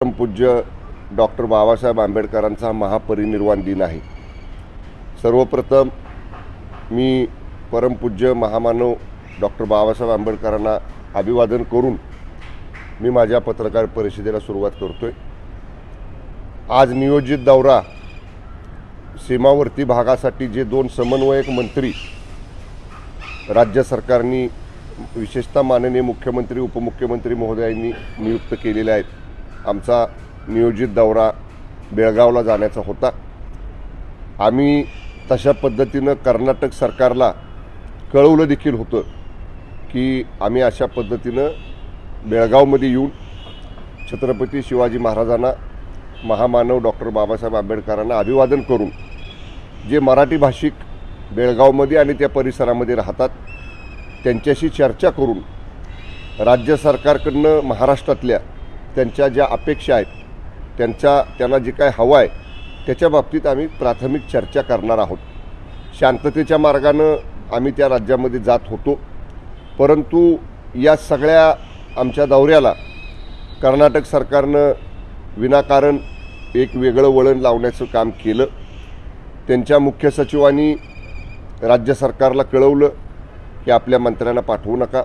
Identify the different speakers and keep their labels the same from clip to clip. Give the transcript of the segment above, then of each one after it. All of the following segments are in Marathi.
Speaker 1: परमपूज्य डॉक्टर बाबासाहेब आंबेडकरांचा महापरिनिर्वाण दिन आहे। सर्वप्रथम मी परमपूज्य महामानव डॉक्टर बाबासाहेब आंबेडकरांना अभिवादन करून मी माझ्या पत्रकार परिषदेला सुरुवात करतोय। आज नियोजित दौरा सीमावर्ती भागासाठी जे दोन समन्वयक मंत्री राज्य सरकारने विशेषतः माननीय मुख्यमंत्री उपमुख्यमंत्री महोदयांनी नियुक्त केलेले आहेत। आमचा नियोजित दौरा बेळगावला जाण्याचा होता। आम्ही तशा पद्धतीनं कर्नाटक सरकारला कळवलं देखील होतं की आम्ही अशा पद्धतीनं बेळगावमध्ये येऊन छत्रपती शिवाजी महाराजांना महामानव डॉक्टर बाबासाहेब आंबेडकरांना अभिवादन करून जे मराठी भाषिक बेळगावमध्ये आणि त्या परिसरामध्ये राहतात त्यांच्याशी चर्चा करून राज्य सरकारकडनं महाराष्ट्रातल्या त्यांच्या ज्या अपेक्षा आहेत त्यांना जे काय हवं आहे त्याच्या बाबतीत आम्ही प्राथमिक चर्चा करणार आहोत। शांततेच्या मार्गानं आम्ही त्या राज्यामध्ये जात होतो, परंतु या सगळ्या आमच्या दौऱ्याला कर्नाटक सरकारनं विनाकारण एक वेगळं वळण लावण्याचं काम केलं। त्यांच्या मुख्य सचिवांनी राज्य सरकारला कळवलं की आपल्या मंत्र्यांना पाठवू नका,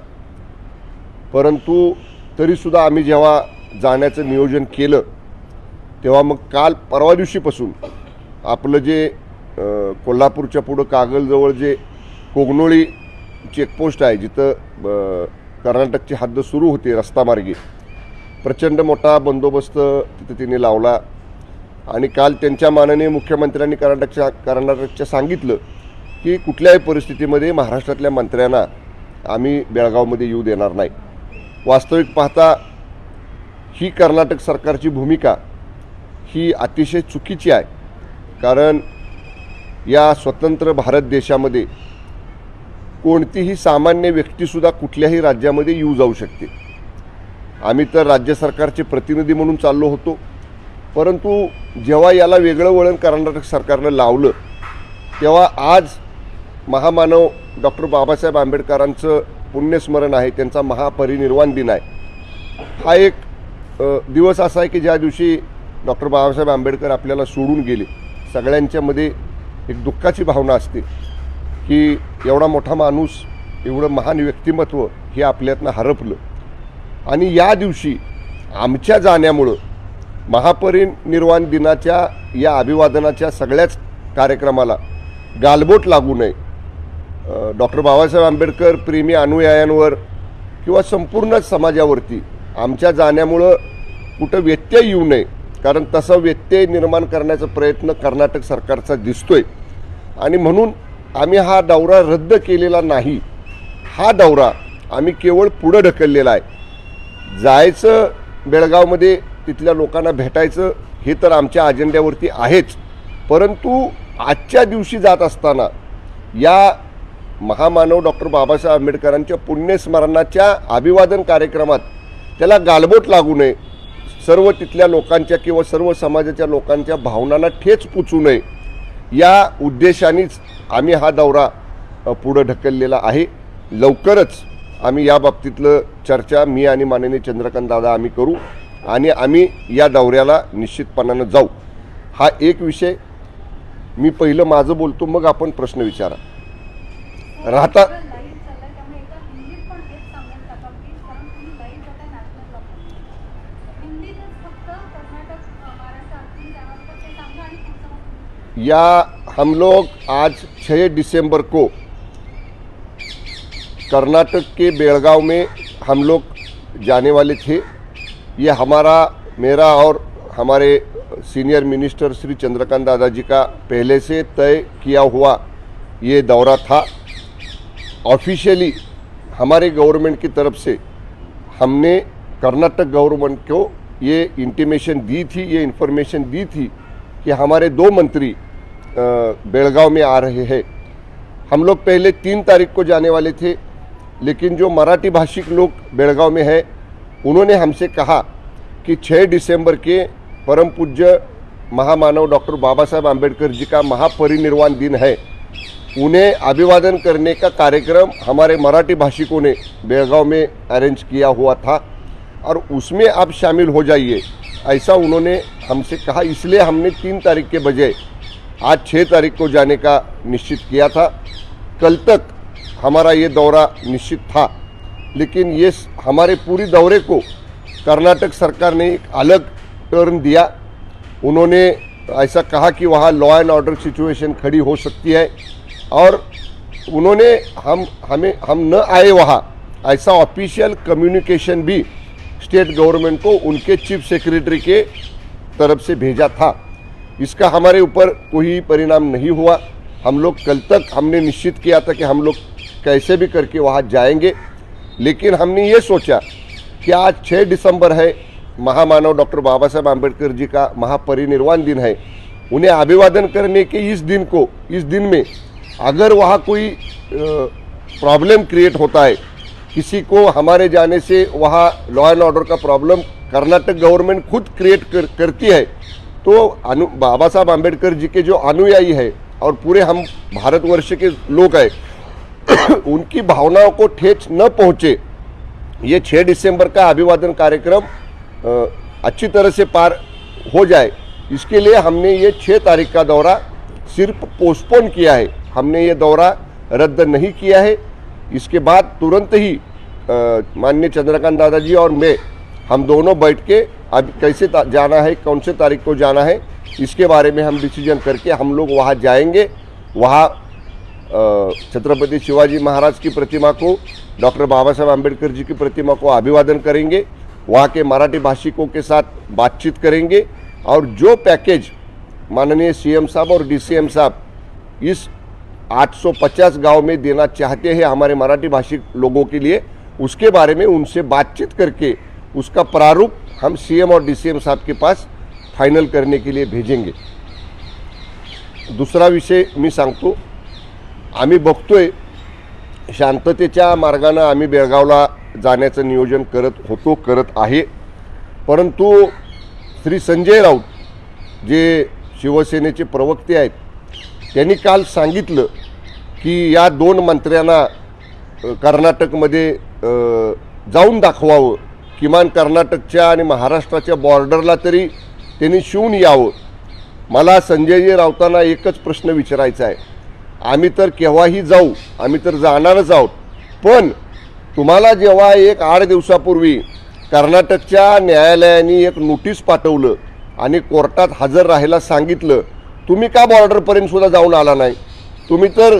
Speaker 1: परंतु तरीसुद्धा आम्ही जेव्हा जाण्याचं नियोजन केलं तेव्हा मग काल परवा दिवशीपासून आपलं जे कोल्हापूरच्या पुढं कागलजवळ जे कोगनोळी चेकपोस्ट आहे जिथं कर्नाटकची हद्द सुरू होते रस्तामार्गे प्रचंड मोठा बंदोबस्त तिथं तिने लावला आणि काल त्यांच्या माननीय मुख्यमंत्र्यांनी कर्नाटकच्या सांगितलं की कुठल्याही परिस्थितीमध्ये महाराष्ट्रातल्या मंत्र्यांना आम्ही बेळगावमध्ये येऊ देणार नाही। वास्तविक पाहता ही कर्नाटक सरकारची भूमिका ही अतिशय चुकीची आहे, कारण या स्वतंत्र भारत देशामध्ये कोणतीही सामान्य व्यक्तीसुद्धा कुठल्याही राज्यामध्ये येऊ जाऊ शकते। आम्ही तर राज्य सरकारचे प्रतिनिधी म्हणून चाललो होतो, परंतु जेव्हा याला वेगळं वळण कर्नाटक सरकारनं लावलं तेव्हा आज महामानव डॉक्टर बाबासाहेब आंबेडकरांचं पुण्यस्मरण आहे, त्यांचा महापरिनिर्वाण दिन आहे। हा एक दिवस असा आहे की ज्या दिवशी डॉक्टर बाबासाहेब आंबेडकर आपल्याला सोडून गेले। सगळ्यांच्यामध्ये एक दुःखाची भावना असते की एवढा मोठा माणूस एवढं महान व्यक्तिमत्व हे आपल्यातनं हरपलं आणि या दिवशी आमच्या जाण्यामुळं महापरिनिर्वाण दिनाच्या या अभिवादनाच्या सगळ्याच कार्यक्रमाला गालबोट लागू नये। डॉक्टर बाबासाहेब आंबेडकर प्रेमी अनुयायांवर किंवा संपूर्ण समाजावरती आमच्या जाण्यामुळं कुठं व्यत्यय येऊ नये, कारण तसा व्यत्यय निर्माण करण्याचा प्रयत्न कर्नाटक सरकारचा दिसतोय आणि म्हणून आम्ही हा दौरा रद्द केलेला नाही। हा दौरा आम्ही केवळ पुढं ढकललेला आहे। जायचं बेळगावमध्ये तिथल्या लोकांना भेटायचं हे तर आमच्या अजेंड्यावरती आहेच, परंतु आजच्या दिवशी जात असताना या महामानव डॉक्टर बाबासाहेब आंबेडकरांच्या पुण्यस्मरणाच्या अभिवादन कार्यक्रमात त्याला गालबोट लागू नये, सर्व तिथल्या लोकांच्या किंवा सर्व समाजाच्या लोकांच्या भावनांना ठेच पोचू नये या उद्देशानेच आम्ही हा दौरा पुढे ढकललेला आहे। लवकरच आम्ही या बाबतीतलं चर्चा मी आणि माननीय चंद्रकांत दादा आम्ही करू आणि आम्ही या दौऱ्याला निश्चितपणानं जाऊ। हा एक विषय मी पहिलं माझं बोलतो, मग आपण प्रश्न विचारा। राहता या हम लोग आज 6 दिसंबर को कर्नाटक के बेळगाव में हम लोग जाने वाले थे। ये मेरा और हमारे सीनियर मिनिस्टर श्री चंद्रकांत दादाजी का पहले से तय किया हुआ ये दौरा था। ऑफिशियली हमारे गवर्नमेंट की तरफ से हमने कर्नाटक गवर्नमेंट को ये इंटीमेशन दी थी, ये इन्फॉर्मेशन दी थी कि हमारे 2 मंत्री बेळगाव में आ रहे हैं। हम लोग पहले 3 तारीख को जाने वाले थे, लेकिन जो मराठी भाषिक लोग बेळगाव में हैं उन्होंने हमसे कहा कि 6 दिसंबर के परम पूज्य महामानव डॉक्टर बाबासाहेब आंबेडकर जी का महापरिनिर्वाण दिन है, उन्हें अभिवादन करने का कार्यक्रम हमारे मराठी भाषिकों ने बेळगाव में अरेंज किया हुआ था और उसमें आप शामिल हो जाइए। ऐसा उन्होंने हमसे कहा, इसलिए हमने 3 तारीख के बजाय आज 6 तारीख को जाने का निश्चित किया था। कल तक हमारा ये दौरा निश्चित था, लेकिन ये हमारे पूरी दौरे को कर्नाटक सरकार ने एक अलग टर्न दिया। उन्होंने ऐसा कहा कि वहाँ लॉ एंड ऑर्डर सिचुएशन खड़ी हो सकती है और उन्होंने हम न आए वहाँ, ऐसा ऑफिशियल कम्युनिकेशन भी स्टेट गवर्नमेंट को उनके चीफ सेक्रेटरी के तरफ से भेजा था। इसका हमारे ऊपर कोई परिणाम नहीं हुआ। हम लोग कल तक हमने निश्चित किया था कि हम लोग कैसे भी करके वहाँ जाएंगे, लेकिन हमने ये सोचा कि आज 6 दिसंबर है, महामानव डॉक्टर बाबा साहेब आम्बेडकर जी का महापरिनिर्वाण दिन है। उन्हें अभिवादन करने के इस दिन में अगर वहाँ कोई प्रॉब्लम क्रिएट होता है, किसी को हमारे जाने से वहाँ लॉ एंड ऑर्डर का प्रॉब्लम कर्नाटक गवर्नमेंट खुद क्रिएट करती है, तो बाबा साहब आम्बेडकर जी के जो अनुयायी है और पूरे हम भारतवर्ष के लोग हैं उनकी भावनाओं को ठेस न पहुँचे, ये 6 दिसंबर का अभिवादन कार्यक्रम अच्छी तरह से पार हो जाए, इसके लिए हमने ये 6 तारीख का दौरा सिर्फ पोस्टपोन किया है। हमने ये दौरा रद्द नहीं किया है। इसके बाद तुरंत ही माननीय चंद्रकांत दादाजी और मैं, हम दोनों बैठ के अब कैसे जाना है, कौन से तारीख को जाना है, इसके बारे में हम डिसीजन करके हम लोग वहाँ जाएंगे। वहाँ छत्रपति शिवाजी महाराज की प्रतिमा को, डॉक्टर बाबा साहब आम्बेडकर जी की प्रतिमा को अभिवादन करेंगे, वहाँ के मराठी भाषिकों के साथ बातचीत करेंगे और जो पैकेज माननीय सीएम साहब और डीसीएम साहब इस 850 गांव में देना चाहते हैं हमारे मराठी भाषिक लोगों के लिए, उसके बारे में उनसे बातचीत करके उसका प्रारूप हम सीएम और डीसीएम साहब के पास फायनल करने के लिए भेजेंगे। दुसरा विषय मी सांगतो, आम्ही बघतोय शांततेच्या मार्गाने आम्ही बेळगावला जाण्याचं नियोजन करत आहे, परंतु श्री संजय राऊत जे शिवसेनेचे प्रवक्ते आहेत त्यांनी काल सांगितलं की या 2 मंत्र्यांना कर्नाटकमध्ये जाऊन दाखवावं, किमान कर्नाटकच्या आणि महाराष्ट्राच्या बॉर्डरला तरी त्यांनी शिवून यावं। मला संजय राऊतांना एकच प्रश्न विचारायचा आहे, आम्ही तर केव्हाही जाऊ, आम्ही तर जाणारच आहोत, पण तुम्हाला जेव्हा एक 8 दिवसापूर्वी कर्नाटकच्या न्यायालयाने एक नोटीस पाठवलं आणि कोर्टात हजर राहायला सांगितलं, तुम्ही का बॉर्डरपर्यंत सुद्धा जाऊन आला नाही? तुम्ही तर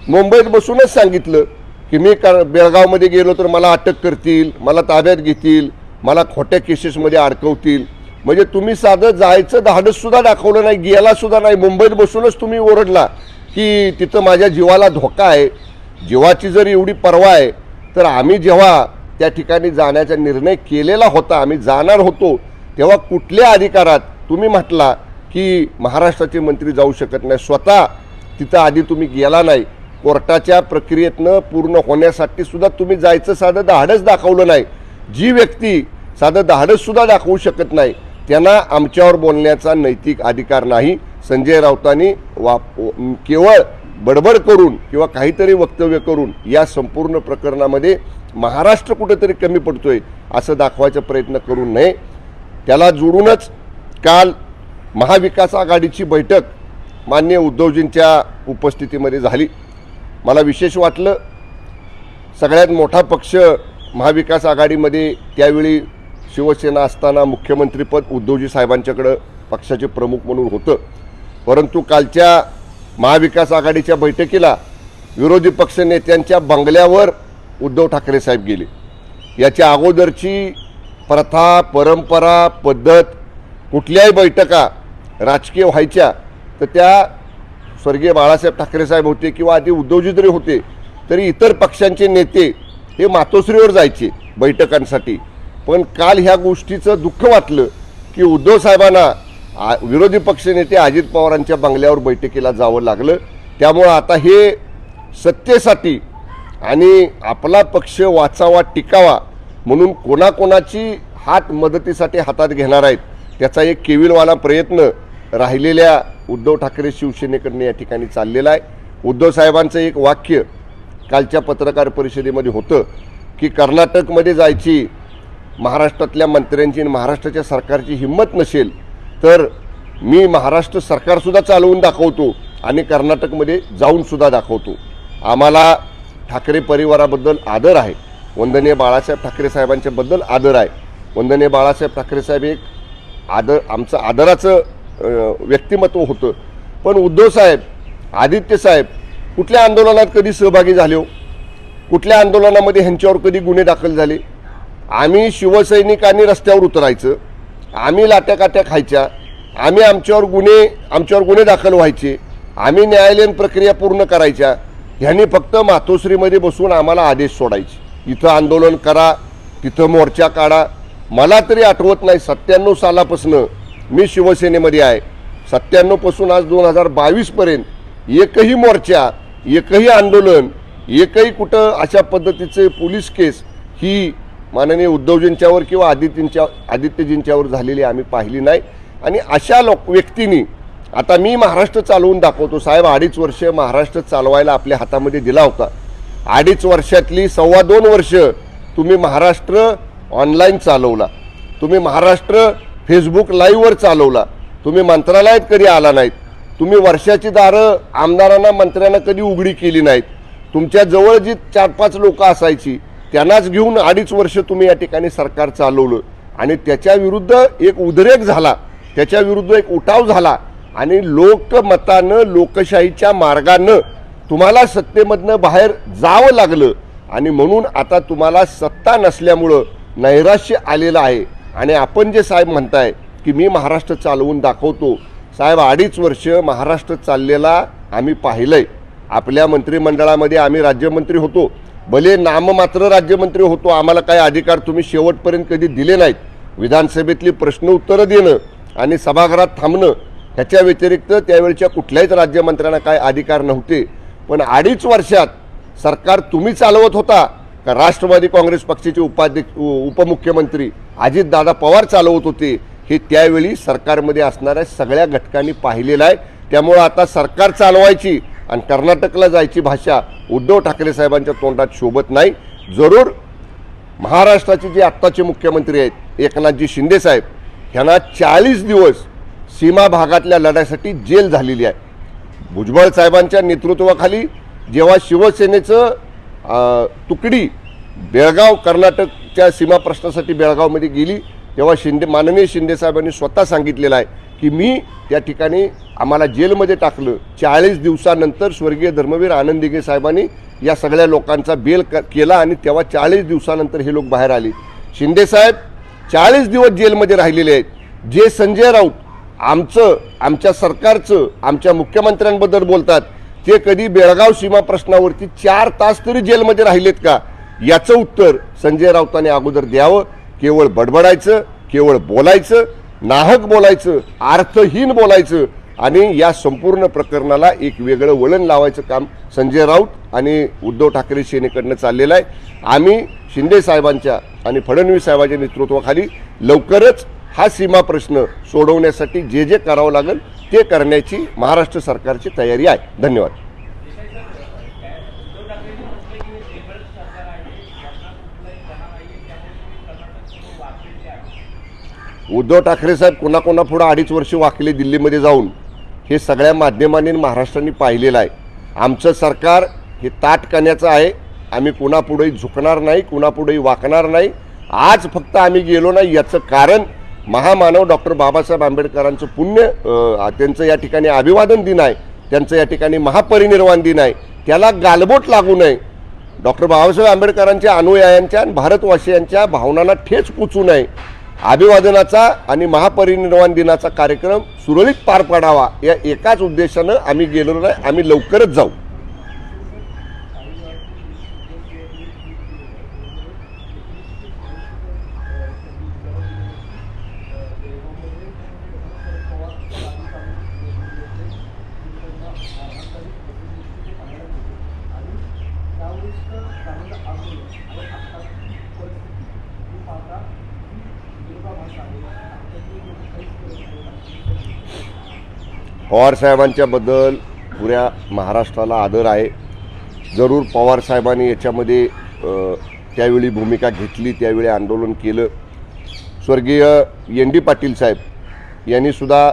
Speaker 1: मुंबईत बसूनच सांगितलं की मी बेळगावमध्ये गेलो तर मला अटक करतील, मला ताब्यात घेतील, मला खोट्या केसेसमध्ये अडकवतील। म्हणजे तुम्ही साधं जायचं धाडस सुद्धा दाखवलं नाही, गेला सुद्धा नाही, मुंबईत बसूनच तुम्ही ओरडला की तिथं माझ्या जीवाला धोका आहे। जीवाची जर एवढी पर्वा आहे तर आम्ही जेव्हा त्या ठिकाणी जाण्याचा निर्णय केलेला होता, आम्ही जाणार होतो, तेव्हा कुठल्या अधिकारात तुम्ही म्हटला की महाराष्ट्राचे मंत्री जाऊ शकत नाही? स्वतः तिथं आधी तुम्ही गेला नाही, कोर्टाच्या प्रक्रियेतनं पूर्ण होण्यासाठी सुद्धा तुम्ही जायचं साधं धाडस दाखवलं नाही। जी व्यक्ती साधं धाडस सुद्धा दाखवू शकत नाही त्यांना आमच्यावर बोलण्याचा नैतिक अधिकार नाही। संजय राऊतांनी केवळ बडबड करून किंवा काहीतरी वक्तव्य करून या संपूर्ण प्रकरणामध्ये महाराष्ट्र कुठेतरी कमी पडतोय असं दाखवायचा प्रयत्न करू नये। त्याला जोडूनच काल महाविकास आघाडीची बैठक माननीय उद्धवजींच्या उपस्थितीमध्ये झाली। मला विशेष वाटलं, सगळ्यात मोठा पक्ष महाविकास आघाडीमध्ये त्यावेळी शिवसेना असताना मुख्यमंत्रीपद उद्धवजी साहेबांच्याकडे पक्षाचे प्रमुख म्हणून होतं, परंतु कालच्या महाविकास आघाडीच्या बैठकीला विरोधी पक्ष नेत्यांच्या बंगल्यावर उद्धव ठाकरे साहेब गेले। याच्या अगोदरची प्रथा, परंपरा, पद्धत कुठल्याही बैठका राजकीय व्हायच्या तर त्या स्वर्गीय बाळासाहेब ठाकरे साहेब होते किंवा आधी उद्धवजी जरी होते तरी इतर पक्षांचे नेते हे मातोश्रीवर जायचे बैठकांसाठी। पण काल ह्या गोष्टीचं दुःख वाटलं की उद्धव साहेबांना विरोधी पक्षनेते अजित पवारांच्या बंगल्यावर बैठकीला जावं लागलं। त्यामुळे आता हे सत्तेसाठी आणि आपला पक्ष वाचावा, टिकावा म्हणून कोणाकोणाची हात मदतीसाठी हातात घेणार आहेत त्याचा एक केविलवाला प्रयत्न राहिलेल्या उद्धव ठाकरे शिवसेनेकडून या ठिकाणी चाललेला आहे। उद्धव साहेबांचं एक वाक्य कालच्या पत्रकार परिषदेमध्ये होतं की कर्नाटकमध्ये जायची महाराष्ट्रातल्या मंत्र्यांची आणि महाराष्ट्राच्या सरकारची हिंमत नसेल तर मी महाराष्ट्र सरकारसुद्धा चालवून दाखवतो आणि कर्नाटकमध्ये जाऊनसुद्धा दाखवतो। आम्हाला ठाकरे परिवाराबद्दल आदर आहे, वंदनीय बाळासाहेब ठाकरे साहेबांच्याबद्दल आदर आहे। वंदनीय बाळासाहेब ठाकरे साहेब एक आमचं आदराचं व्यक्तिमत्व होतं। पण उद्धव साहेब, आदित्य साहेब कुठल्या आंदोलनात कधी सहभागी झाले हो? कुठल्या आंदोलनामध्ये ह्यांच्यावर कधी गुन्हे दाखल झाले? आम्ही शिवसैनिकांनी रस्त्यावर उतरायचं, आम्ही लाट्याकाट्या खायच्या, आमच्यावर गुन्हे दाखल व्हायचे, आम्ही न्यायालयीन प्रक्रिया पूर्ण करायच्या। ह्यांनी फक्त मातोश्रीमध्ये बसून आम्हाला आदेश सोडायचे, इथं आंदोलन करा, तिथं मोर्चा काढा। मला तरी आठवत नाही 97 सालापासून मी शिवसेनेमध्ये आहे, 97 पासून आज 2022 पर्यंत एकही मोर्चा, एकही आंदोलन, एकही कुठं अशा पद्धतीचे पोलीस केस ही माननीय उद्धवजींच्यावर किंवा आदित्यजींच्यावर झालेली आम्ही पाहिली नाही। आणि अशा व्यक्तींनी आता मी महाराष्ट्र चालवून दाखवतो। साहेब 2.5 वर्ष महाराष्ट्र चालवायला आपल्या हातामध्ये दिला होता। 2.5 वर्षातली 2.25 वर्ष तुम्ही महाराष्ट्र ऑनलाईन चालवला, तुम्ही महाराष्ट्र फेसबुक लाईव्हवर चालवला, तुम्ही मंत्रालयात कधी आला नाहीत, तुम्ही वर्षाची दारं आमदारांना मंत्र्यांना कधी उघडी केली नाहीत। तुमच्या जवळ जी 4-5 लोक असायची त्यांनाच घेऊन 2.5 वर्ष तुम्ही या ठिकाणी सरकार चालवलं आणि त्याच्या विरुद्ध एक उद्रेक झाला, त्याच्या विरुद्ध एक उठाव झाला आणि लोकमतानं, लोकशाहीच्या मार्गानं तुम्हाला सत्तेमधनं बाहेर जावं लागलं। आणि म्हणून आता तुम्हाला सत्ता नसल्यामुळं नैराश्य आलेलं आहे। आणि आपण जे साहेब म्हणताय की मी महाराष्ट्र चालवून दाखवतो, साहेब 2.5 वर्ष महाराष्ट्र चाललेला आम्ही पाहिलंय। आपल्या मंत्रिमंडळामध्ये आम्ही राज्यमंत्री होतो, भले नाममात्र राज्यमंत्री होतो, आम्हाला काही अधिकार तुम्ही शेवटपर्यंत कधी दिले नाहीत। विधानसभेतली प्रश्न उत्तरं देणं आणि सभागृहात थांबणं ह्याच्या व्यतिरिक्त त्यावेळच्या कुठल्याच राज्यमंत्र्यांना काय अधिकार नव्हते। पण 2.5 वर्षात सरकार तुम्ही चालवत होता का राष्ट्रवादी काँग्रेस पक्षाचे उपमुख्यमंत्री अजितदादा पवार चालवत होते? हे त्यावेळी सरकारमध्ये असणाऱ्या सगळ्या घटकांनी पाहिलेलं आहे। त्यामुळे आता सरकार चालवायची आणि कर्नाटकला जायची भाषा उद्धव ठाकरे साहेबांच्या तोंडात शोभत नाही। जरूर महाराष्ट्राचे जे आत्ताचे मुख्यमंत्री आहेत एकनाथजी शिंदे साहेब, ह्यांना 40 दिवस सीमा भागातल्या लढ्यासाठी जेल झालेली आहे। भुजबळ साहेबांच्या नेतृत्वाखाली जेव्हा शिवसेनेचं तुकडी बेळगाव कर्नाटकच्या सीमा प्रश्नासाठी बेळगावमध्ये गेली तेव्हा माननीय शिंदे साहेबांनी स्वतः सांगितलेलं आहे की मी त्या ठिकाणी आम्हाला जेलमध्ये टाकलं। 40 दिवसानंतर स्वर्गीय धर्मवीर आनंद दिघे साहेबांनी या सगळ्या लोकांचा बेल केला आणि तेव्हा 40 दिवसानंतर हे लोक बाहेर आले। शिंदे साहेब 40 दिवस जेलमध्ये राहिलेले आहेत। जे संजय राऊत आमच्या सरकारचं, आमच्या मुख्यमंत्र्यांबद्दल बोलतात ते कधी बेळगाव सीमा प्रश्नावरती 4 तास तरी जेलमध्ये राहिलेत का? याचं उत्तर संजय राऊतांनी अगोदर द्यावं। केवळ बडबडायचं, केवळ बोलायचं, नाहक बोलायचं, अर्थहीन बोलायचं आणि या संपूर्ण प्रकरणाला एक वेगळं वळण लावायचं काम संजय राऊत आणि उद्धव ठाकरे सेनेकडनं चाललेलं आहे। आम्ही शिंदे साहेबांच्या आणि फडणवीस साहेबांच्या नेतृत्वाखाली लवकरच हा सीमा प्रश्न सोडवण्यासाठी जे करावं लागेल ते करण्याची महाराष्ट्र सरकारची तयारी आहे। धन्यवाद। उद्धव ठाकरे साहेब कोणापुढे 2.5 वर्ष वाकले दिल्लीमध्ये जाऊन हे सगळ्या माध्यमांनी महाराष्ट्राने पाहिलेलं आहे। आमचं सरकार हे ताठ कण्याचं आहे, आम्ही कुणापुढेही झुकणार नाही, कुणापुढेही वाकणार नाही। आज फक्त आम्ही गेलो नाही याचं कारण महामानव डॉक्टर बाबासाहेब आंबेडकरांचं पुण्य, त्यांचं या ठिकाणी अभिवादन दिन आहे, त्यांचं या ठिकाणी महापरिनिर्वाण दिन आहे। त्याला गालबोट लागू नये, डॉक्टर बाबासाहेब आंबेडकरांच्या अनुयायांच्या आणि भारतवासियांच्या भावनांना ठेच पोचू नये। अभिवादनाचा आणि महापरिनिर्वाण दिनाचा कार्यक्रम सुरळीत पार पाडावा या एकाच उद्देशानं आम्ही गेलो नाही। आम्ही लवकरच जाऊ। पवार साहेबांच्याबद्दल पुऱ्या महाराष्ट्राला आदर आहे। जरूर पवार साहेबांनी याच्यामध्ये त्यावेळी भूमिका घेतली, त्यावेळी आंदोलन केलं। स्वर्गीय ND पाटील साहेब यांनी सुद्धा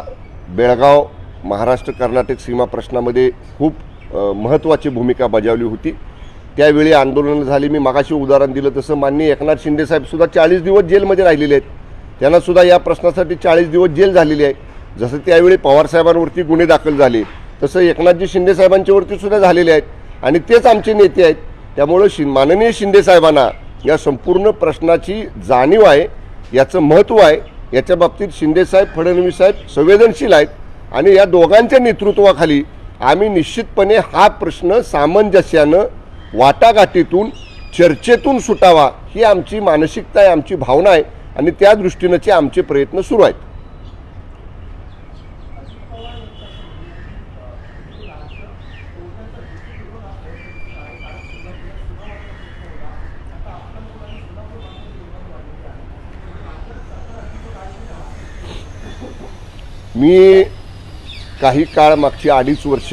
Speaker 1: बेळगाव महाराष्ट्र कर्नाटक सीमा प्रश्नामध्ये खूप महत्त्वाची भूमिका बजावली होती। त्यावेळी आंदोलन झाली। मी मागाशी उदाहरण दिलं तसं माननीय एकनाथ शिंदे साहेब सुद्धा 40 दिवस जेलमध्ये राहिलेले आहेत। त्यांना सुद्धा या प्रश्नासाठी 40 दिवस जेल झालेली आहे। जसं त्यावेळी पवार साहेबांवरती गुन्हे दाखल झाले तसं एकनाथजी शिंदे साहेबांच्यावरती सुद्धा झालेले आहेत आणि तेच आमचे नेते आहेत। त्यामुळे माननीय शिंदे साहेबांना या संपूर्ण प्रश्नाची जाणीव आहे, याचं महत्त्व आहे। याच्या बाबतीत शिंदे साहेब फडणवीस साहेब संवेदनशील आहेत आणि या दोघांच्या नेतृत्वाखाली आम्ही निश्चितपणे हा प्रश्न सामंजस्यानं वाटाघाटीतून चर्चेतून सुटावा ही आमची मानसिकता आहे, आमची भावना आहे आणि त्या दृष्टीनेचे आमचे प्रयत्न सुरू आहेत। मी काही काळ मागची 2.5 वर्ष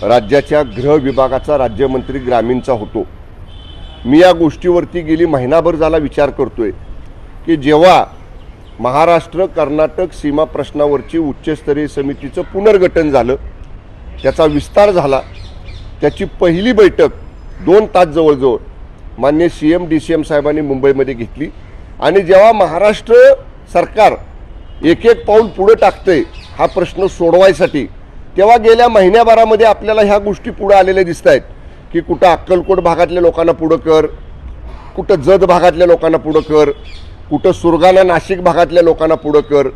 Speaker 1: राज्याच्या गृह विभागाचा राज्यमंत्री ग्रामीणचा होतो। मी या गोष्टीवरती गेली महिनाभर झाला विचार करतोय की जेव्हा महाराष्ट्र कर्नाटक सीमा प्रश्नावरची उच्चस्तरीय समितीचं पुनर्गठन झालं, त्याचा विस्तार झाला, त्याची पहिली बैठक 2 तास जवळजवळ माननीय CM DCM साहेबांनी मुंबईमध्ये घेतली आणि जेव्हा महाराष्ट्र सरकार एक एक पाऊल पुढे टाकते हा प्रश्न सोडवायसाठी, तेव्हा गेल्या महिन्याभरामध्ये आपल्याला ह्या गोष्टी पुढे आलेल्या दिसत आहेत की कुठं अक्कलकोट भागातल्या लोकांना पुढं कर, कुठं जत भागातल्या लोकांना पुढं कर, कुठं सुरगाणा नाशिक भागातल्या लोकांना पुढं कर।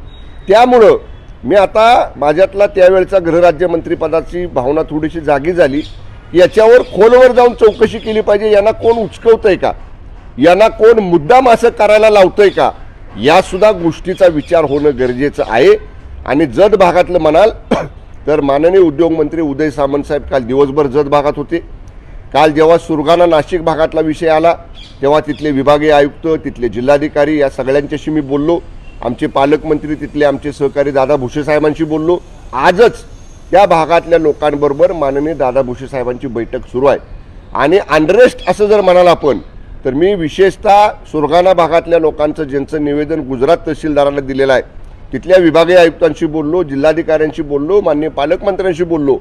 Speaker 1: त्यामुळं मी आता माझ्यातला त्यावेळचा गृहराज्यमंत्रीपदाची भावना थोडीशी जागी झाली। याच्यावर खोलवर जाऊन चौकशी केली पाहिजे। यांना कोण उचकवतंय का, यांना कोण मुद्दाम असं करायला लावतंय का, या सुद्धा गोष्टीचा विचार होणं गरजेचं आहे। आणि जत भागातलं म्हणाल तर माननीय उद्योगमंत्री उदय सामंत साहेब काल दिवसभर जत भागात होते। काल जेव्हा सुरगाणा नाशिक भागातला विषय आला तेव्हा तिथले विभागीय आयुक्त, तिथले जिल्हाधिकारी या सगळ्यांच्याशी मी बोललो। आमचे पालकमंत्री, तिथले आमचे सहकारी दादा भुसे साहेबांशी बोललो। आजच त्या भागातल्या लोकांबरोबर माननीय दादा भुसे साहेबांची बैठक सुरू आहे। आणि अनरेस्ट असं जर म्हणाल आपण तर मी विशेषतः सुरगाणा भागातल्या लोकांचं ज्यांचं निवेदन गुजरात तहसीलदारांना दिलेलं आहे तिथल्या विभागीय आयुक्तांशी बोललो, जिल्हाधिकाऱ्यांशी बोललो, माननीय पालकमंत्र्यांशी बोललो।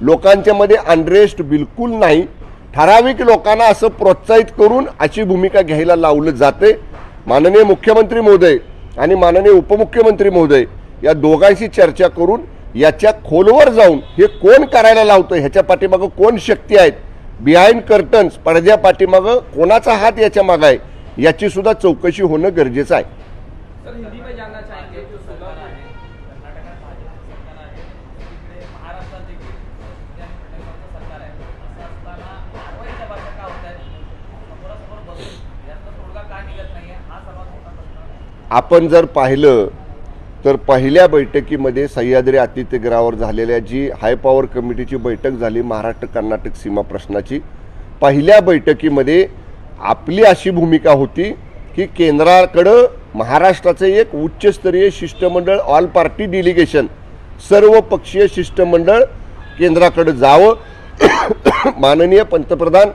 Speaker 1: लोकांच्या मध्ये अनरेस्ट बिलकुल नाही। ठराविक लोकांना असं प्रोत्साहित करून अशी भूमिका घ्यायला लावलं जाते। माननीय मुख्यमंत्री महोदय आणि माननीय उपमुख्यमंत्री महोदय या दोघांशी चर्चा करून याच्या खोलवर जाऊन हे कोण करायला लावतं, ह्याच्या पाठीमागं कोण शक्ती आहेत, बिहाइंड कर्टन्स पडद्या पाठीमागं कोणाचा हात याच्या मागे आहे, याची सुद्धा चौकशी होणं गरजेचं आहे।
Speaker 2: सर, हिंदी में जानना चाहेंगे जो सरकार है कर्नाटकात भाजपचं सरकार आहे, तिकडे महाराष्ट्रात देखील फडणवीसांचं सरकार आहे। असं असताना कारवाईच्या भाषा का होत आहेत, समोरासमोर बसून यातला तोडगा का निघत नाहीये, हा सर्वात मोठा प्रश्न आहे।
Speaker 1: आपण जर पाहिलं तर पहिल्या बैठकीमध्ये सह्याद्री अतिथीगृहावर झालेल्या जी हाय पॉवर कमिटीची बैठक झाली महाराष्ट्र कर्नाटक सीमा प्रश्नाची, पहिल्या बैठकीमध्ये आपली अशी भूमिका होती की केंद्राकडं महाराष्ट्राचे एक उच्चस्तरीय शिष्टमंडळ, ऑल पार्टी डेलिगेशन, सर्व पक्षीय शिष्टमंडळ केंद्राकडे जावं। माननीय पंतप्रधान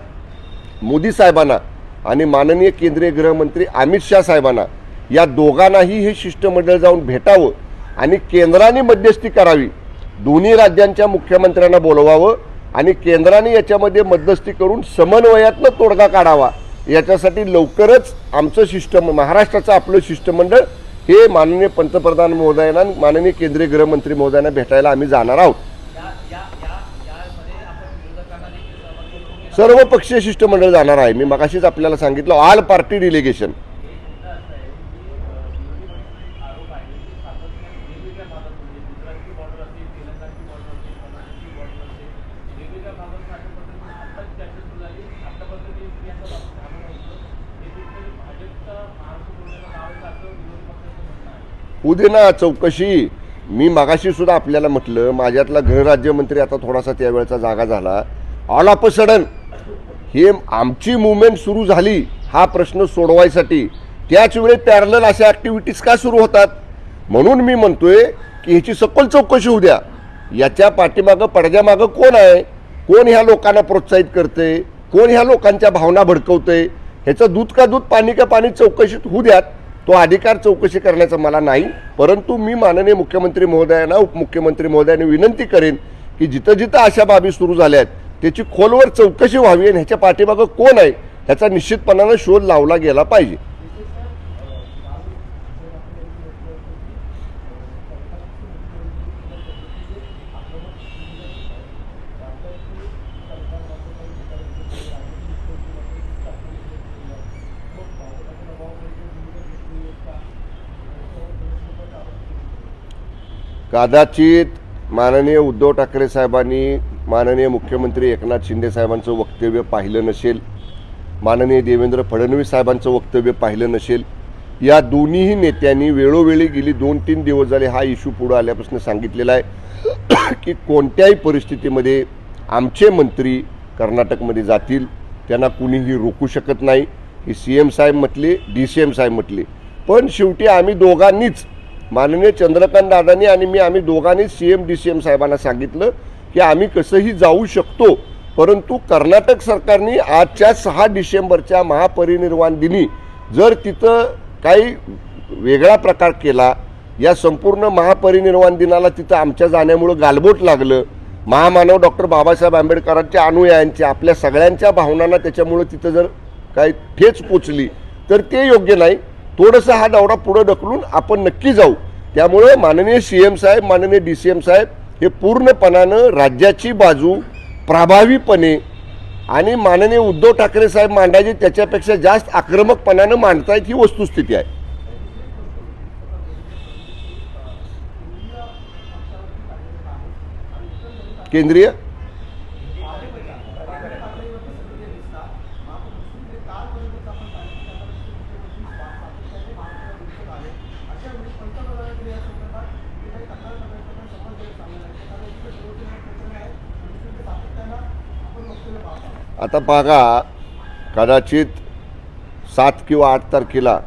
Speaker 1: मोदी साहेबांना आणि माननीय केंद्रीय गृहमंत्री अमित शाह साहेबांना या दोघांनाही हे शिष्टमंडळ जाऊन भेटावं आणि केंद्राने मध्यस्थी करावी। दोन्ही राज्यांच्या मुख्यमंत्र्यांना बोलवावं आणि केंद्राने याच्यामध्ये मध्यस्थी करून समन्वयातनं तोडगा काढावा। याच्यासाठी लवकरच आमचं महाराष्ट्राचं आपलं शिष्टमंडळ हे माननीय पंतप्रधान महोदयांना, माननीय केंद्रीय गृहमंत्री महोदयांना भेटायला आम्ही जाणार आहोत। सर्व पक्षीय शिष्टमंडळ जाणार आहे। मी मगाशीच आपल्याला सांगितलं ऑल पार्टी डेलिगेशन। उद्या ना चौकशी। मी मागाशी सुद्धा आपल्याला म्हटलं माझ्यातला गृहराज्यमंत्री आता थोडासा त्यावेळचा जागा झाला। ऑल ऑफ अ सडन हे आमची मुवमेंट सुरू झाली हा प्रश्न सोडवायसाठी, त्याच वेळी पॅरलल अशा ॲक्टिव्हिटीज का सुरू होतात। म्हणून मी म्हणतोय की ह्याची सखोल चौकशी होऊ द्या। याच्या पाठीमागं पडद्यामागं कोण आहे, कोण ह्या लोकांना प्रोत्साहित करते, कोण ह्या लोकांच्या भावना भडकवते, ह्याचं दूध का दूध पाणी का पाणी चौकशीत होऊ द्यात। तो अधिकार चौकशी करण्याचा मला नाही, परंतु मी माननीय मुख्यमंत्री महोदयांना, उपमुख्यमंत्री महोदयांनी विनंती करेन की जिथं जिथं अशा बाबी सुरू झाल्या आहेत त्याची खोलवर चौकशी व्हावी आणि ह्याच्या पाठीमागं कोण आहे ह्याचा निश्चितपणानं शोध लावला गेला पाहिजे. कदाचित माननीय उद्धव ठाकरे साहेबांनी माननीय मुख्यमंत्री एकनाथ शिंदे साहेबांचं वक्तव्य पाहिलं नसेल, माननीय देवेंद्र फडणवीस साहेबांचं वक्तव्य पाहिलं नसेल. या दोन्हीही नेत्यांनी वेळोवेळी गेली 2-3 दिवस झाले हा इश्यू पुढे आल्यापासून सांगितलेला आहे की कोणत्याही परिस्थितीमध्ये आमचे मंत्री कर्नाटकमध्ये जातील, त्यांना कुणीही रोखू शकत नाही. ही CM साहेब म्हटले, DCM साहेब म्हटले, पण शेवटी आम्ही दोघांनीच, माननीय चंद्रकांत दादांनी आणि मी, आम्ही दोघांनीच CM DCM साहेबांना सांगितलं की आम्ही कसंही जाऊ शकतो, परंतु कर्नाटक सरकारने आजच्या 6 डिसेंबरच्या महापरिनिर्वाण दिनी जर तिथं काही वेगळा प्रकार केला, या संपूर्ण महापरिनिर्वाण दिनाला तिथं आमच्या जाण्यामुळं गालबोट लागलं, महामानव डॉक्टर बाबासाहेब आंबेडकरांच्या अनुयायांच्या, आपल्या सगळ्यांच्या भावनांना त्याच्यामुळं तिथं जर काही ठेच पोचली तर ते योग्य नाही. थोडंसं हा दौरा पुढे ढकलून आपण नक्की जाऊ. त्यामुळे माननीय CM साहेब, माननीय DCM साहेब हे पूर्णपणानं राज्याची बाजू प्रभावीपणे आणि माननीय उद्धव ठाकरे साहेब मांडायचे त्याच्यापेक्षा जास्त आक्रमकपणानं मांडतायत, ही वस्तुस्थिती आहे. केंद्रीय आता बघा, कदाचित 7 किंवा 8 तारखेला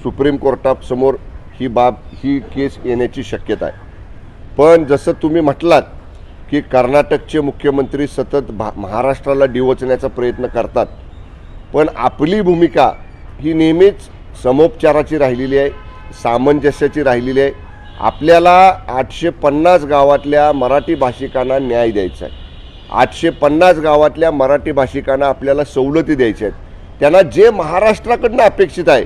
Speaker 1: सुप्रीम कोर्टासमोर ही केस येण्याची शक्यता आहे. पण जसं तुम्ही म्हटलात की कर्नाटकचे मुख्यमंत्री सतत महाराष्ट्राला डिवचण्याचा प्रयत्न करतात, पण आपली भूमिका ही नेहमीच समोपचाराची राहिलेली आहे, सामंजस्याची राहिलेली आहे. आपल्याला 850 गावातल्या मराठी भाषिकांना न्याय द्यायचा आहे. 850 गावातल्या मराठी भाषिकांना आपल्याला सवलती द्यायच्या आहेत. त्यांना जे महाराष्ट्राकडनं अपेक्षित आहे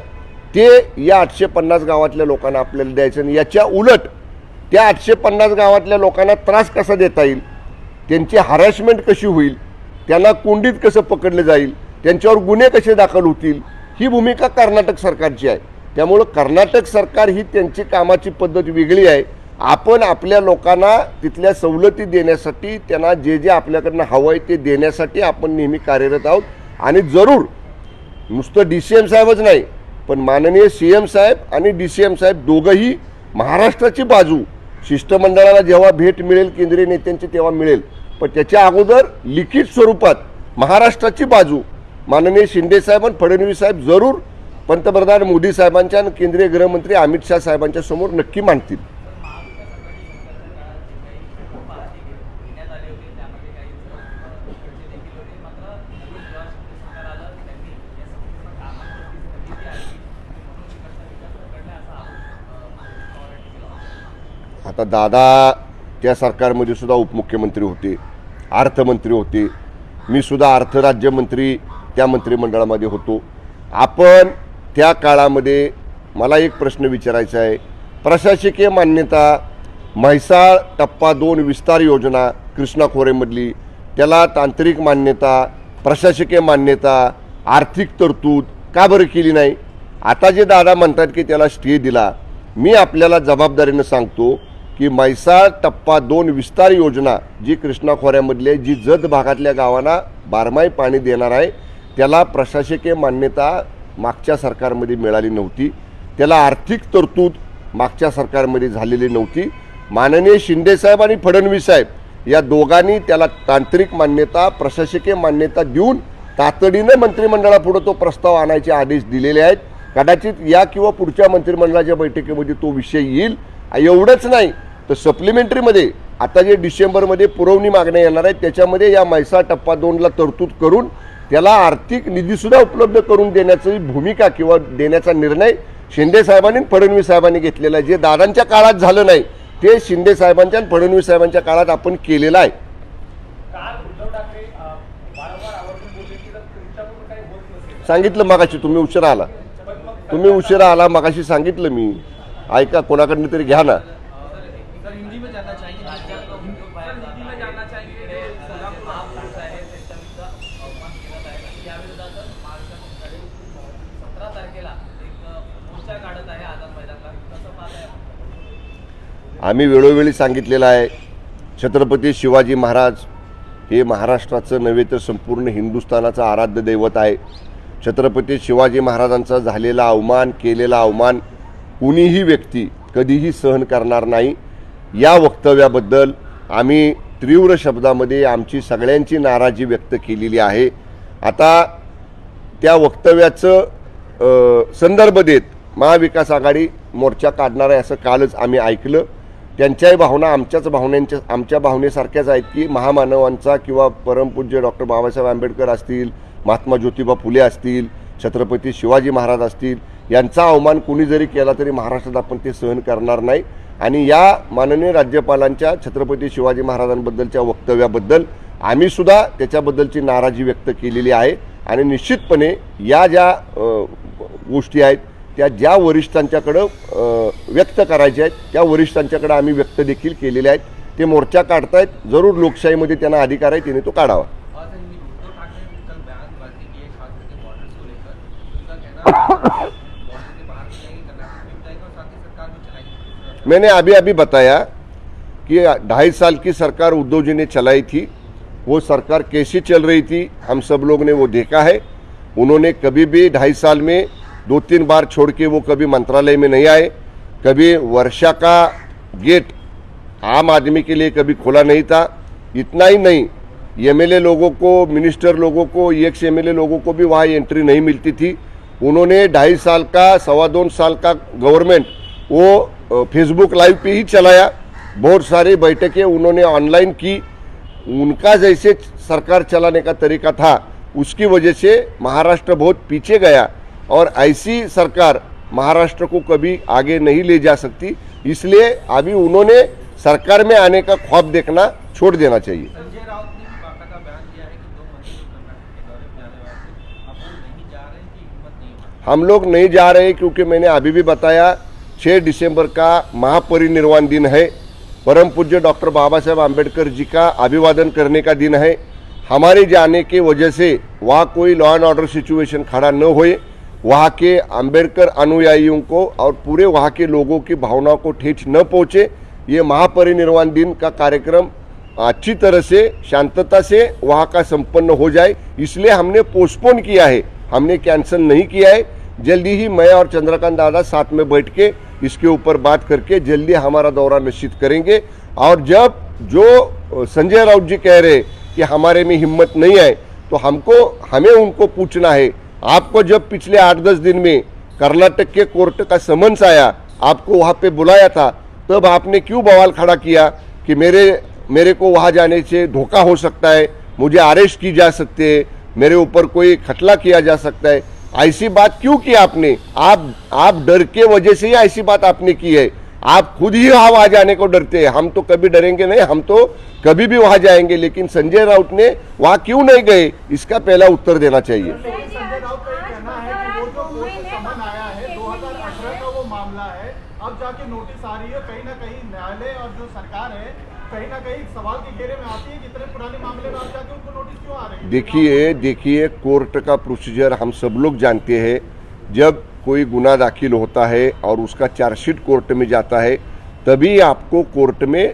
Speaker 1: ते या 850 गावातल्या लोकांना आपल्याला द्यायचं. आणि याच्या उलट त्या 850 गावातल्या लोकांना त्रास कसा देता येईल, त्यांची हॅरॅसमेंट कशी होईल, त्यांना कोंडीत कसं पकडलं जाईल, त्यांच्यावर गुन्हे कसे दाखल होतील, ही भूमिका कर्नाटक सरकारची आहे. त्यामुळं कर्नाटक सरकार ही त्यांची कामाची पद्धत वेगळी आहे. आपण आपल्या लोकांना तिथल्या सवलती देण्यासाठी, त्यांना जे जे आपल्याकडनं हवं आहे ते देण्यासाठी आपण नेहमी कार्यरत आहोत. आणि जरूर नुसतं DCM साहेबच नाही, पण माननीय CM साहेब आणि DCM साहेब दोघंही महाराष्ट्राची बाजू, शिष्टमंडळाला जेव्हा भेट मिळेल केंद्रीय नेत्यांची तेव्हा मिळेल, पण त्याच्या अगोदर लिखित स्वरूपात महाराष्ट्राची बाजू माननीय शिंदे साहेब आणि फडणवीस साहेब जरूर पंतप्रधान मोदी साहेबांच्या आणि केंद्रीय गृहमंत्री अमित शाह साहेबांच्या समोर नक्की मांडतील. आता दादा त्या सरकारमध्ये सुद्धा उपमुख्यमंत्री होते, अर्थमंत्री होते, मी सुद्धा अर्थ राज्यमंत्री त्या मंत्रिमंडळामध्ये होतो. आपण त्या काळामध्ये, मला एक प्रश्न विचारायचा आहे, प्रशासकीय मान्यता, म्हैसाळ टप्पा 2 विस्तार योजना कृष्णा खोरेमधली, त्याला तांत्रिक मान्यता, प्रशासकीय मान्यता, आर्थिक तरतूद का बरं केली नाही? आता जे दादा म्हणतात की त्याला स्टे दिला, मी आपल्याला जबाबदारीनं सांगतो की म्हैसाळ टप्पा 2 विस्तार योजना जी कृष्णा खोऱ्यामधली आहे, जी जत भागातल्या गावांना बारमाही पाणी देणार आहे, त्याला प्रशासकीय मान्यता मागच्या सरकारमध्ये मिळाली नव्हती, त्याला आर्थिक तरतूद मागच्या सरकारमध्ये झालेली नव्हती. माननीय शिंदेसाहेब आणि फडणवीस साहेब या दोघांनी त्याला तांत्रिक मान्यता, प्रशासकीय मान्यता देऊन तातडीने मंत्रिमंडळापुढे तो प्रस्ताव आणायचे आदेश दिलेले आहेत. कदाचित या किंवा पुढच्या मंत्रिमंडळाच्या बैठकीमध्ये तो विषय येईल. एवढंच नाही तर सप्लिमेंटरीमध्ये आता जे डिसेंबरमध्ये पुरवणी मागण्या येणार आहेत त्याच्यामध्ये या म्हैसाळ टप्पा 2ला तरतूद करून त्याला आर्थिक निधीसुद्धा उपलब्ध करून देण्याची भूमिका किंवा देण्याचा निर्णय शिंदे साहेबांनी आणि फडणवीस साहेबांनी घेतलेला आहे. जे दादांच्या काळात झालं नाही ते शिंदे साहेबांच्या आणि फडणवीस साहेबांच्या काळात आपण केलेलं आहे.
Speaker 2: काल उद्धव ठाकरे वारंवार आवर्जून बोलले की जर तुमच्याकडून काही होत नसेल
Speaker 1: सांगितलं मगाशी, तुम्ही उशिरा आला. मगाशी सांगितलं मी. ऐका, कोणाकडनं तरी घ्या ना.
Speaker 2: सर हिंदी में जानना चाहिए हिंदी में जानना चाहिए सोलापूर महापुरुष आहे त्यांच्या विरुद्ध अपमान केला जाईल या विरोधात महाराष्ट्रात 17 तारखेला एक मोर्चा काढत आहे आझाद मैदानात. कसं पाहताय?
Speaker 1: आम्ही वेळोवेळी सांगितलेलं आहे, छत्रपती शिवाजी महाराज हे महाराष्ट्राचं नव्हे तर संपूर्ण हिंदुस्थानाचं आराध्य दैवत आहे. छत्रपती शिवाजी महाराजांचा झालेला अवमान, केलेला अवमान कुणीही व्यक्ती कधीही सहन करणार नाही. या वक्तव्याबद्दल आम्ही तीव्र शब्दामध्ये आमची सगळ्यांची नाराजी व्यक्त केलेली आहे. आता त्या वक्तव्याचं संदर्भ देत महाविकास आघाडी मोर्चा काढणार आहे असं कालच आम्ही ऐकलं. त्यांच्याही भावना आमच्या भावनेसारख्याच आहेत की महामानवांचा किंवा परमपूज्य डॉक्टर बाबासाहेब आंबेडकर असतील, महात्मा ज्योतिबा फुले असतील, छत्रपती शिवाजी महाराज असतील, यांचा अवमान कुणी जरी केला तरी महाराष्ट्रात आपण ते सहन करणार नाही. आणि या माननीय राज्यपालांच्या छत्रपती शिवाजी महाराजांबद्दलच्या वक्तव्याबद्दल आम्ही सुद्धा त्याच्याबद्दलची नाराजी व्यक्त केलेली आहे. आणि निश्चितपणे या ज्या गोष्टी आहेत त्या ज्या वरिष्ठांच्याकडं व्यक्त करायच्या आहेत त्या वरिष्ठांच्याकडे आम्ही व्यक्त देखील केलेले आहेत. ते मोर्चा काढतायत, जरूर लोकशाहीमध्ये त्यांना अधिकार आहे, त्याने तो काढावा.
Speaker 2: उद्धव ठाकरे ने कल बयानबाजी की है खास करके बॉर्डर्स को लेकर. उनका कहना बॉर्डर के बाहर नहीं करना है और साथ ही सरकार जो चलाएगी.
Speaker 1: मैंने अभी बताया कि 2.5 साल की सरकार उद्धव जी ने चलाई थी. वो सरकार कैसी चल रही थी हम सब लोग ने वो देखा है. उन्होंने कभी भी 2.5 साल में 2-3 बार छोड़ के वो कभी मंत्रालय में नहीं आए. कभी वर्षा का गेट आम आदमी के लिए कभी खोला नहीं था. इतना ही नहीं, एमएलए लोगों को, मिनिस्टर लोगों को, एक्स एमएलए लोगों को भी वहाँ एंट्री नहीं मिलती थी. उन्होंने 2.5 साल का 2.25 साल का गवर्नमेंट वो फेसबुक लाइव पे ही चलाया. बहुत सारी बैठकें उन्होंने ऑनलाइन की. उनका जैसे सरकार चलाने का तरीका था उसकी वजह से महाराष्ट्र बहुत पीछे गया और ऐसी सरकार महाराष्ट्र को कभी आगे नहीं ले जा सकती. इसलिए अभी उन्होंने सरकार में आने का ख्वाब देखना छोड़ देना चाहिए.
Speaker 2: संजय राउत ने बाकायदा बयान दिया है कि 2 मंत्री कर्नाटक के दौरे पे आने वाले थे. अब वो नहीं जा रहे हैं कि हिम्मत नहीं है?
Speaker 1: हम लोग नहीं जा रहे क्योंकि मैंने अभी भी बताया 6 दिसंबर का महापरिनिर्वाण दिन है. परम पूज्य डॉक्टर बाबा साहेब आम्बेडकर जी का अभिवादन करने का दिन है. हमारे जाने की वजह से वहाँ कोई लॉ एंड ऑर्डर सिचुएशन खड़ा न होए, वहाँ के आम्बेडकर अनुयायियों को और पूरे वहाँ के लोगों की भावनाओं को ठेस न पहुँचे, ये महापरिनिर्वाण दिन का कार्यक्रम अच्छी तरह से शांतता से वहाँ का संपन्न हो जाए, इसलिए हमने पोस्टपोन किया है. हमने कैंसिल नहीं किया है. जल्दी ही मैं और चंद्रकांत दादा साथ में बैठ के इसके ऊपर बात करके जल्दी हमारा दौरा निश्चित करेंगे. और जब जो संजय राउत जी कह रहे कि हमारे में हिम्मत नहीं है, तो हमें उनको पूछना है, आपको जब पिछले 8-10 दिन में कर्नाटक के कोर्ट का समन्स आया, आपको वहाँ पे बुलाया था, तब आपने क्यों बवाल खड़ा किया कि मेरे को वहाँ जाने से धोखा हो सकता है, मुझे अरेस्ट की जा सकते है, मेरे ऊपर कोई खटला किया जा सकता है. ऐसी बात क्यों की आपने? आप डर के वजह से ही ऐसी बात आपने की है. आप खुद ही वहाँ जाने को डरते हैं. हम तो कभी डरेंगे नहीं, हम तो कभी भी वहाँ जाएंगे. लेकिन संजय राउत ने वहाँ क्यों नहीं गए, इसका पहला उत्तर देना चाहिए.
Speaker 3: संजय राउत का ये कहना है कि वो जो कोर्ट से समन आया है 2018 का वो मामला है, अब जाके नोटिस आ रही है. कहीं ना कहीं न्यायालय और जो सरकार है कहीं ना कहीं सवाल के घेरे में आती है कि इतने पुराने मामले में अब जाके उनको नोटिस क्यों आ रही है.
Speaker 1: देखिए कोर्ट का प्रोसीजर हम सब लोग जानते हैं. जब कोई गुनाह दाखिल होता है और उसका चार्जशीट कोर्ट में जाता है, तभी आपको कोर्ट में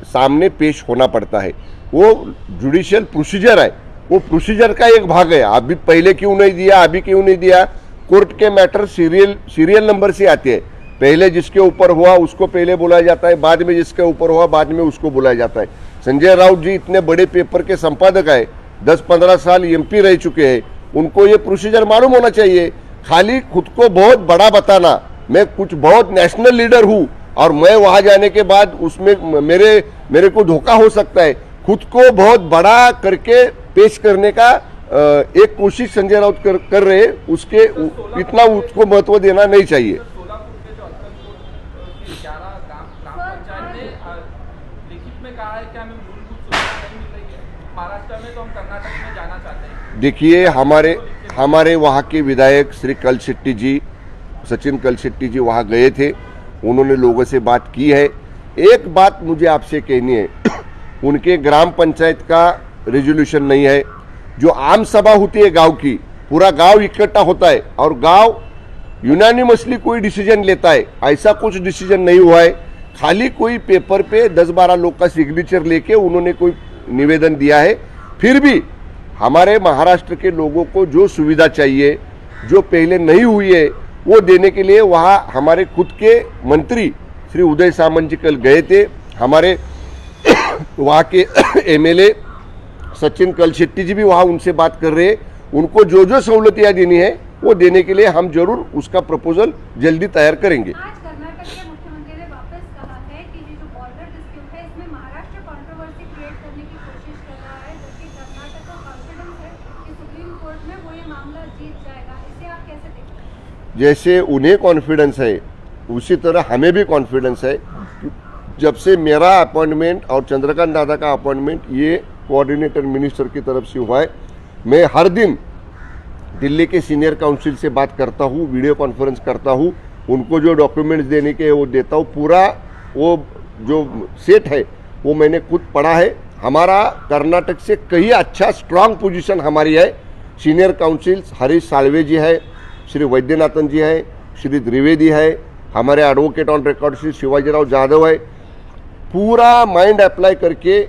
Speaker 1: सामने पेश होना पड़ता है. वो जुडिशियल प्रोसीजर है, वो प्रोसीजर का एक भाग है. अभी पहले क्यों नहीं दिया, अभी क्यों नहीं दिया, कोर्ट के मैटर सीरियल नंबर से आते हैं. पहले जिसके ऊपर हुआ उसको पहले बुलाया जाता है, बाद में जिसके ऊपर हुआ बाद में उसको बुलाया जाता है. संजय राउत जी इतने बड़े पेपर के संपादक है, 10-15 साल एमपी रह चुके हैं, उनको ये प्रोसीजर मालूम होना चाहिए. खाली खुद को बहुत बड़ा बताना, मैं कुछ बहुत नेशनल लीडर हूँ और मैं वहाँ जाने के बाद उसमें मेरे को धोखा हो सकता है, खुद को बहुत बड़ा करके पेश करने का एक कोशिश संजय राउत कर रहे हैं, उसके इतना उसको महत्व देना नहीं चाहिए।
Speaker 2: सोलापुर के जो अत्रक के 11 ग्राम पंचायत ने लिखित में कहा है कि हमें मूलभूत सुविधा नहीं मिल रही है महाराष्ट्र में, तो हम कर्नाटक में जाना चाहते हैं।
Speaker 1: देखिए, हमारे वहाँ के विधायक श्री कलशेट्टी जी, सचिन कलशेट्टी जी वहाँ गए थे, उन्होंने लोगों से बात की है। एक बात मुझे आपसे कहनी है, उनके ग्राम पंचायत का रेजोल्यूशन नहीं है। जो आम सभा होती है गांव की, पूरा गांव इकट्ठा होता है और गांव यूनानिमसली कोई डिसीजन लेता है, ऐसा कुछ डिसीजन नहीं हुआ है। खाली कोई पेपर पे 10-12 लोग का सिग्नेचर लेके उन्होंने कोई निवेदन दिया है। फिर भी हमारे महाराष्ट्र के लोगों को जो सुविधा चाहिए, जो पहले नहीं हुई है, वो देने के लिए वहाँ हमारे खुद के मंत्री श्री उदय सामंत जी कल गए थे। हमारे वहाँ के एमएलए सचिन कलशेट्टी जी भी वहाँ उनसे बात कर रहे हैं। उनको जो जो सहूलतियाँ देनी है वो देने के लिए हम जरूर उसका प्रपोजल जल्दी तैयार करेंगे।
Speaker 4: आज कर्नाटक के मुख्यमंत्री ने वापस कहा है कि ये जो बॉर्डर डिस्प्यूट है इसमें महाराष्ट्र कंट्रोवर्सी क्रिएट करने की कोशिश कर रहा है, जबकि कर्नाटक को कॉन्फिडेंस है कि सुप्रीम कोर्ट में वो ये मामला जीत जाएगा। इसे आप कैसे देखते हैं?
Speaker 1: जैसे उन्हें कॉन्फिडेंस है उसी तरह हमें भी कॉन्फिडेंस है। जब से मेरा अपॉइंटमेंट और चंद्रकांत दादा का अपॉइंटमेंट ये कोऑर्डिनेटर मिनिस्टर की तरफ से हुआ है, मैं हर दिन दिल्ली के सीनियर काउंसिल से बात करता हूँ, वीडियो कॉन्फ्रेंस करता हूँ, उनको जो डॉक्यूमेंट्स देने के वो देता हूँ। पूरा वो जो सेट है वो मैंने खुद पढ़ा है। हमारा कर्नाटक से कहीं अच्छा स्ट्रांग पोजीशन हमारी है। सीनियर काउंसिल हरीश साल्वे जी है, श्री वैद्यनाथन जी है, श्री द्विवेदी है, हमारे advocate on record Shri Shivajirao Jadhav है। पूरा माइंड अप्लाई करके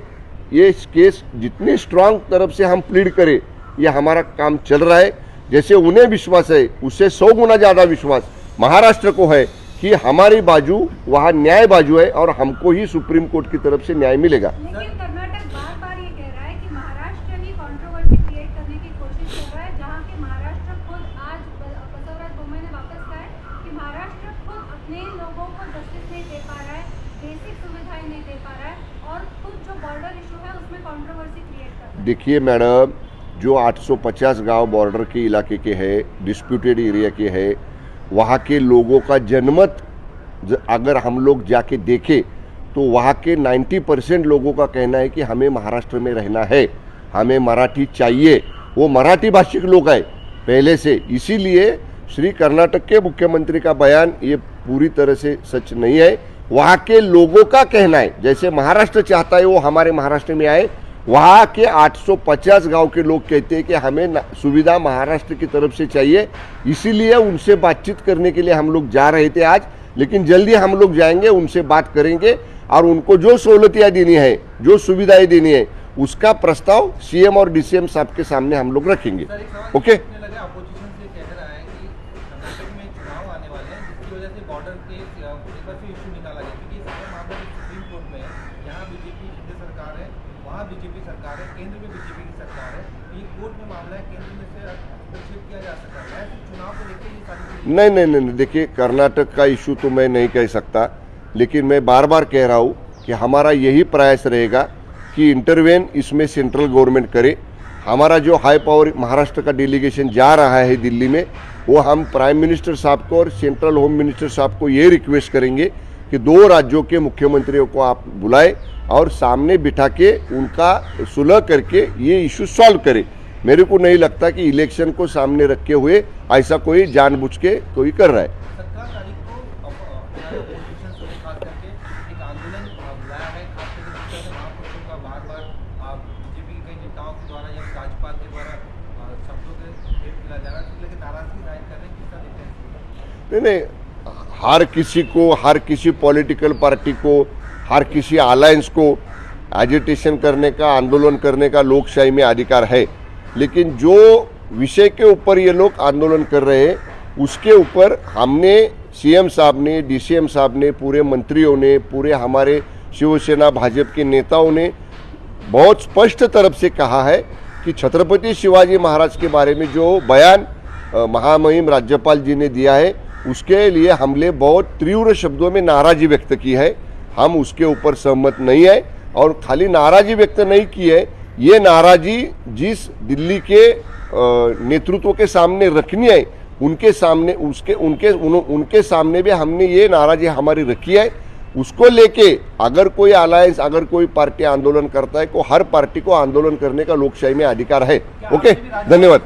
Speaker 1: ये केस जितनी स्ट्रांग तरफ से हम प्लीड करें, ये हमारा काम चल रहा है। जैसे उन्हें विश्वास है उससे 100 गुना ज़्यादा विश्वास महाराष्ट्र को है कि हमारी बाजू वहाँ न्याय बाजू है और हमको ही सुप्रीम कोर्ट की तरफ से न्याय मिलेगा।
Speaker 4: लेकिन कर्नाटक बार बार ये कह रहा है कि महाराष्ट्र ही कंट्रोवर्सी क्रिएट करने की कोशिश कर रहा है, जहाँ की महाराष्ट्र खुद आज बसवराज बोम्मई ने वापस कहा है कि महाराष्ट्र खुद अपने लोगों को जस्टिस नहीं दे पा रहा है, बेसिक सुविधाएं नहीं दे पा रहा है और खुद जो बॉर्डर इशू है उसमें कंट्रोवर्सी क्रिएट कर रहा है।
Speaker 1: देखिए मैडम, जो 850 गांव बॉर्डर के इलाके के हैं, डिस्प्यूटेड एरिया के हैं, वहाँ के लोगों का जनमत अगर हम लोग जाके देखें तो वहाँ के 90% लोगों का कहना है कि हमें महाराष्ट्र में रहना है, हमें मराठी चाहिए। वो मराठी भाषिक लोग हैं पहले से, इसीलिए श्री कर्नाटक के मुख्यमंत्री का बयान ये पूरी तरह से सच नहीं है। वहाँ के लोगों का कहना है जैसे महाराष्ट्र चाहता है वो हमारे महाराष्ट्र में आए। वहाँ के 850 गांव के लोग कहते हैं कि हमें सुविधा महाराष्ट्र की तरफ से चाहिए, इसीलिए उनसे बातचीत करने के लिए हम लोग जा रहे थे आज। लेकिन जल्दी हम लोग जाएंगे, उनसे बात करेंगे और उनको जो सहूलतियाँ देनी है, जो सुविधाएं देनी है, उसका प्रस्ताव सीएम और डीसीएम साहब के सामने हम लोग रखेंगे। ओके।
Speaker 2: अपोजिशन से कह रहा है कि कर्नाटक में चुनाव आने वाले हैं, जिसकी वजह से बॉर्डर के इशू निकाला गया, क्योंकि सारे मामले सुप्रीम कोर्ट में है। यहाँ बीजेपी शिंदे सरकार है, वहाँ बीजेपी सरकार है, केंद्र में बीजेपी की सरकार है। ये कोर्ट में मामला है, केंद्र में से हस्तक्षेप किया जा सकता है। चुनाव को लेकर ये सारी
Speaker 1: नहीं, देखिए कर्नाटक का इशू तो मैं नहीं कह सकता, लेकिन मैं बार बार कह रहा हूँ कि हमारा यही प्रयास रहेगा कि इंटरवेन इसमें सेंट्रल गवर्नमेंट करे। हमारा जो हाई पावर महाराष्ट्र का डेलीगेशन जा रहा है दिल्ली में, वो हम प्राइम मिनिस्टर साहब को और सेंट्रल होम मिनिस्टर साहब को ये रिक्वेस्ट करेंगे कि 2 राज्यों के मुख्यमंत्रियों को आप बुलाए और सामने बिठा के उनका सुलह करके ये इशू सॉल्व करें। मेरे को नहीं लगता कि इलेक्शन को सामने रखे हुए ऐसा कोई जानबूझ के कोई कर रहा है।
Speaker 2: 17 तारीख को अपोजिशन से खास करके एक आंदोलन बुलाया है, खास करके महापुरुषों का बार-बार बीजेपी के कई नेताओं के द्वारा या राज्यपाल के द्वारा शब्दों के भेंट किया जा रहा है, लेकिन नाराजगी जाहिर कर रहे हैं। किसका देखते हैं?
Speaker 1: नहीं, हर किसी को, हर किसी पॉलिटिकल पार्टी को, हर किसी अलायंस को एजिटेशन करने का, आंदोलन करने का लोकशाही में अधिकार है। लेकिन जो विषय के ऊपर ये लोग आंदोलन कर रहे हैं उसके ऊपर हमने सीएम साहब ने, डीसीएम साहब ने, पूरे मंत्रियों ने, पूरे हमारे शिवसेना भाजपा के नेताओं ने बहुत स्पष्ट तरफ से कहा है कि छत्रपति शिवाजी महाराज के बारे में जो बयान महामहिम राज्यपाल जी ने दिया है उसके लिए हमने बहुत तीव्र शब्दों में नाराज़गी व्यक्त की है। हम उसके ऊपर सहमत नहीं है और खाली नाराज़गी व्यक्त नहीं की है, ये नाराज़गी जिस दिल्ली के नेतृत्व के सामने रखनी है, उनके सामने उनके सामने भी हमने ये नाराजी हमारी रखी है। उसको लेके अगर कोई अलायंस, अगर कोई पार्टी आंदोलन करता है, को हर पार्टी को आंदोलन करने का लोकशाही में अधिकार है। ओके, धन्यवाद।